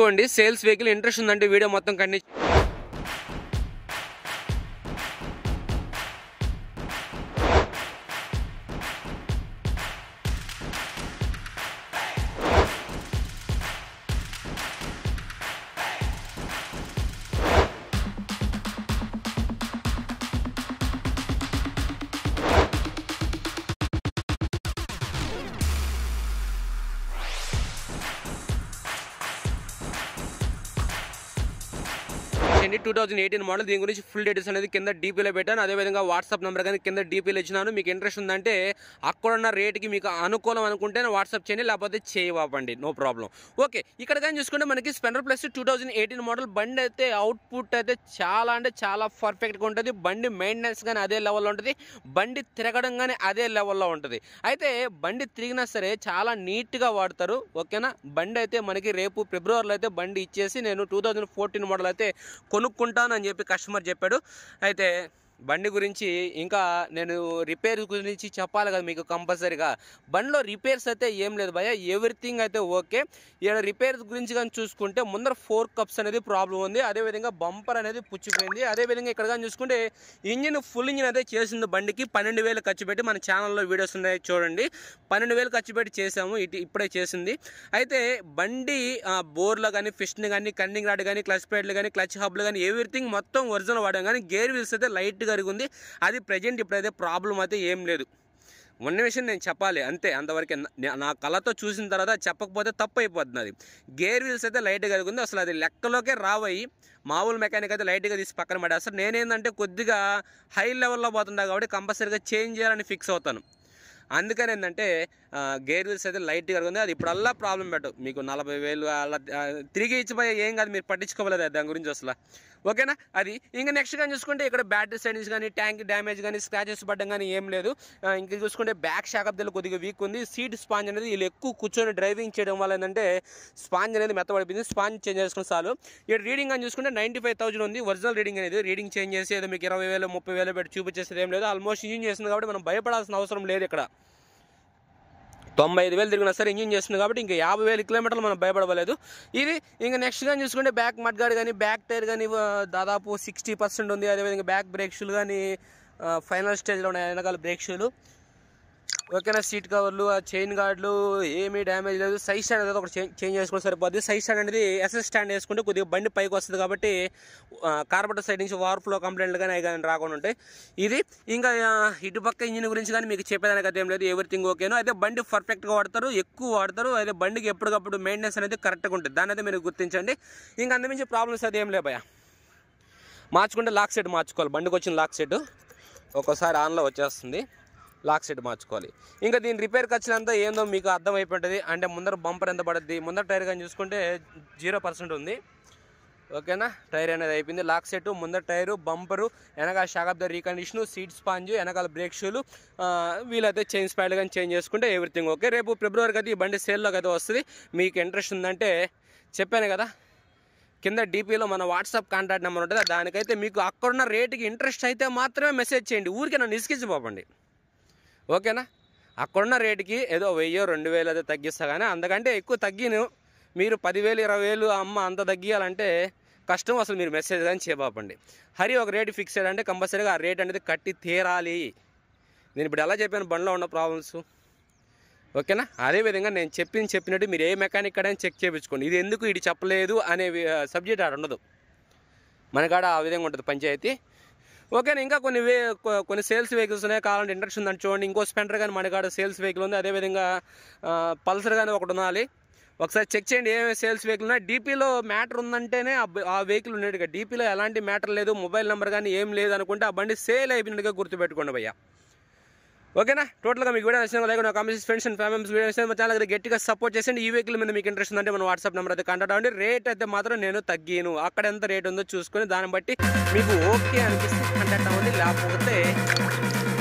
చూడండి sales vehicle interest ఉందంటే video మొత్తం కంటిన్యూ. అండి 2018 మోడల్. దీని గురించి ఫుల్ డీటెయిల్స్ అనేది కింద డీపీలో పెట్టాను. అదేవిధంగా వాట్సాప్ నెంబర్ కానీ కింద డీపీలో ఇచ్చినాను. మీకు ఇంట్రెస్ట్ ఉందంటే అక్కడున్న రేటుకి మీకు అనుకూలం అనుకుంటే వాట్సాప్ చేయండి, లేకపోతే చేయవాపండి, నో ప్రాబ్లం. ఓకే, ఇక్కడ కానీ చూసుకుంటే మనకి స్ప్లెండర్ ప్లస్ 2018 మోడల్ బండి అయితే అవుట్పుట్ అయితే చాలా అంటే చాలా పర్ఫెక్ట్గా ఉంటుంది. బండి మెయింటెనెన్స్ కానీ అదే లెవెల్లో ఉంటుంది, బండి తిరగడం కానీ అదే లెవెల్లో ఉంటుంది. అయితే బండి తిరిగినా సరే చాలా నీట్గా వాడతారు. ఓకేనా, బండి అయితే మనకి రేపు ఫిబ్రవరిలో అయితే బండి ఇచ్చేసి నేను 2014 మోడల్ అయితే కొనుక్కుంటానని చెప్పి కస్టమర్ చెప్పాడు. అయితే బండి గురించి ఇంకా నేను రిపేర్ గురించి చెప్పాలి కదా మీకు కంపల్సరీగా. బండిలో రిపేర్స్ అయితే ఏం లేదు భయ్య, ఎవ్రీథింగ్ అయితే ఓకే. ఇక్కడ రిపేర్స్ గురించి కానీ చూసుకుంటే ముందర 4 కప్స్ అనేది ప్రాబ్లం ఉంది, అదేవిధంగా బంపర్ అనేది పుచ్చిపోయింది. అదేవిధంగా ఇక్కడ కానీ చూసుకుంటే ఇంజిన్ ఫుల్ ఇంజిన్ అయితే చేసింది బండికి. 12,000 ఖర్చు పెట్టి మన ఛానల్లో వీడియోస్ ఉన్నాయి చూడండి. 12,000 ఖర్చు పెట్టి చేసాము, ఇప్పుడే చేసింది. అయితే బండి బోర్లో కానీ ఫిస్ట్ని కానీ కన్నింగ్ రాడ్ కానీ క్లచ్ ప్లేట్లు కానీ క్లచ్ హబ్లు కానీ ఎవ్రీథింగ్ మొత్తం ఒరిజినల్ వాడాం. కానీ గేర్ వీల్స్ అయితే లైట్ ఉంది, అది ప్రజెంట్ ఇప్పుడైతే ప్రాబ్లం అయితే ఏం లేదు. ఉన్న విషయం నేను చెప్పాలి అంతే, అంతవరకే. నా కళతో చూసిన తర్వాత చెప్పకపోతే తప్పు అయిపోతుంది. అది గేర్ వీల్స్ అయితే లైట్గా ఉంది, అసలు అది లెక్కలోకే రావయి. మామూలు మెకానిక్ అయితే లైట్గా తీసి పక్కన పడేస్తారు. నేనేంటంటే కొద్దిగా హై లెవెల్లో పోతుంటా కాబట్టి కంపల్సరీగా చేంజ్ చేయాలని ఫిక్స్ అవుతాను. అందుకని ఏంటంటే గేర్ వీల్స్ అయితే లైట్గా ఉంది, అది ఇప్పుడల్లా ప్రాబ్లం పెట్టు. మీకు 40,000 అలా తిరిగి ఇచ్చిపోయా ఏం కాదు, మీరు పట్టించుకోలేదు దాని గురించి అసలు. ఓకేనా, అది ఇంకా నెక్స్ట్ కానీ చూసుకుంటే ఇక్కడ బ్యాటరీ సైడ్స్ కానీ ట్యాంక్ డ్యామేజ్ కానీ స్క్రాచెస్ పడడం కానీ ఏం లేదు. ఇంకా చూసుకుంటే బ్యాక్ షాక్ అబ్దలు కొద్దిగా వీక్ ఉంది. సీట్ స్పాంజ్ అనేది వీళ్ళు ఎక్కువ కూర్చొని డ్రైవింగ్ చేయడం వల్ల ఏంటంటే స్పాంజ్ అనేది మెత్తబడిపోయింది. స్పాంజ్ చేంజ్ చేసుకుని చాలు. ఇక్కడ రీడింగ్ అని చూసుకుంటే 95,000 ఉంది ఒరిజినల్ రీడింగ్ అనేది. రీడింగ్ చేంజ్ చేసి ఏదో మీకు 20,000 30,000 పెట్టి చూపించేసేది ఏం లేదు. ఆల్మోస్ట్ ఇంజిన్ చేస్తుంది కాబట్టి మనం భయపడాల్సిన అవసరం లేదు. ఇక్కడ 95,000 తిరిగినా సరే ఇంజిన్ చేస్తుంది కాబట్టి ఇంకా 50,000 కిలోమీటర్లు మనం భయపడలేదు. ఇది ఇంకా నెక్స్ట్ కానీ చూసుకుంటే బ్యాక్ మడ్ గార్డ్ కానీ బ్యాక్ టైర్ కానీ దాదాపు 60% ఉంది. అదేవిధంగా బ్యాక్ బ్రేక్ షూలు కానీ ఫైనల్ స్టేజ్లో ఉన్నాయి, వెనకాల బ్రేక్ షూలు. ఓకేనా, సీట్ కవర్లు చైన్ గార్డులు ఏమీ డ్యామేజ్ లేదు. సైడ్ స్టాండ్ అనేది ఒకటి చేంజ్ చేసుకుంటే సరిపోద్ది. సైడ్ స్టాండ్ అనేది ఎస్ఎస్ స్టాండ్ వేసుకుంటే కొద్దిగా బండి పైకి వస్తుంది కాబట్టి కార్బోరేటర్ సైడ్ నుంచి వార్ ఫ్లో కంప్లైంట్లు కానీ అవి కానీ రాకుండా ఉంటాయి. ఇది ఇంకా ఇటుపక్క ఇంజిన్ గురించి కానీ మీకు చెప్పేదానికి అయితే ఏం లేదు, ఎవ్రీథింగ్ ఓకేను. అయితే బండి పర్ఫెక్ట్గా వాడతారు, ఎక్కువ వాడతారు. అయితే బండికి ఎప్పటికప్పుడు మెయింటెనెన్స్ అనేది కరెక్ట్గా ఉంటుంది, దాన్ని అయితే మీరు గుర్తించండి. ఇంకా అంతమించి ప్రాబ్లమ్స్ అయితే ఏం లేదు భయ్య. మార్చుకుంటే లాక్ సెట్ మార్చుకోవాలి, బండికి వచ్చిన లాక్ సెట్ ఒక్కోసారి ఆన్లో వచ్చేస్తుంది, లాక్ సెట్ మార్చుకోవాలి. ఇంకా దీని రిపేర్ ఖర్చులంతా ఏందో మీకు అర్థమైపోతుంది. అంటే ముందర బంపర్ ఎంత పడుద్ది, ముందర టైర్ కానీ చూసుకుంటే 0% ఉంది. ఓకేనా, టైర్ అనేది అయిపోయింది. లాక్ సెట్, ముందర టైరు, బంపరు, వెనకాల షాక్ అబ్దర్ రీకండిషను, సీట్ స్పాంజ్, వెనకాల బ్రేక్ షూలు, వీలైతే చైన్ స్పాయిల్ కానీ చేంజ్ చేసుకుంటే ఎవ్రీథింగ్ ఓకే. రేపు ఫిబ్రవరికి అయితే ఈ బండి సేల్లోకి అయితే వస్తుంది. మీకు ఇంట్రెస్ట్ ఉందంటే చెప్పాను కదా, కింద డీపీలో మన వాట్సాప్ కాంటాక్ట్ నెంబర్ ఉంటుంది, దానికైతే మీకు అక్కడున్న రేటుకి ఇంట్రెస్ట్ అయితే మాత్రమే మెసేజ్ చేయండి. ఊరికే నన్ను ఇసుకించిపోకండి. ఓకేనా, అక్కడున్న రేటుకి ఏదో 1000 2,000 అయితే తగ్గిస్తా, కానీ అంతకంటే ఎక్కువ తగ్గిను. మీరు 10,000 20,000 అమ్మ అంత తగ్గియాలంటే కష్టం. అసలు మీరు మెసేజ్ కానీ చేయబాపండి. హరి ఒక రేటు ఫిక్స్ అయ్యాడంటే కంపల్సరీగా ఆ రేట్ అనేది కట్టి తీరాలి. నేను ఇప్పుడు ఎలా చెప్పాను బండిలో ఉన్న ప్రాబ్లమ్స్. ఓకేనా, అదేవిధంగా నేను చెప్పినట్టు మీరు ఏ మెకానిక్ కాడని చెక్ చేయించుకోండి. ఇది ఎందుకు ఇది చెప్పలేదు అనే సబ్జెక్ట్ ఆడ ఉండదు, మనకాడ ఆ విధంగా ఉంటుంది పంచాయతీ. ఓకేనా, ఇంకా కొన్ని సేల్స్ వెహికల్స్ ఉన్నాయి, కావాలంటే ఇంట్రెస్ట్ ఉందని చూడండి. ఇంకో స్పెండర్ కానీ మనకాడ సేల్స్ వెహికల్ ఉంది. అదేవిధంగా పల్సర్ కానీ ఒకటి ఉండాలి, ఒకసారి చెక్ చేయండి ఏమేమి సేల్స్ వెహికల్ ఉన్నాయి. డీపీలో మ్యాటర్ ఉందంటేనే ఆ వెహికల్ ఉన్నట్టుగా, డీపీలో ఎలాంటి మ్యాటర్ లేదు, మొబైల్ నెంబర్ కానీ ఏం లేదు అనుకుంటే ఆ బండి సేల్ అయిపోయినట్టుగా గుర్తుపెట్టుకోండి భయ్య. ఓకేనా, టోటల్గా మీకు వీడియో నచ్చిన like comments friends and families video నచ్చిన మా ఛానల్ గట్టిగా సపోర్ట్ చేయండి. ఈ వెహికల్ మీద మీకు ఇంట్రెస్ట్ ఉందంటే మన వాట్సాప్ నెంబర్ అయితే కాంటాక్ట్ అవ్వండి. రేట్ అయితే మాత్రం నేను తగ్గిను, అక్కడ ఎంత రేట్ ఉందో చూసుకొని దాన్ని బట్టి మీకు ఓకే అనిపిస్తే కాంటాక్ట్ అవ్వండి, లేకపోతే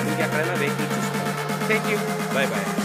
మీకు ఎక్కడైనా వెహికల్ చూసుకోండి. Thank you, bye bye.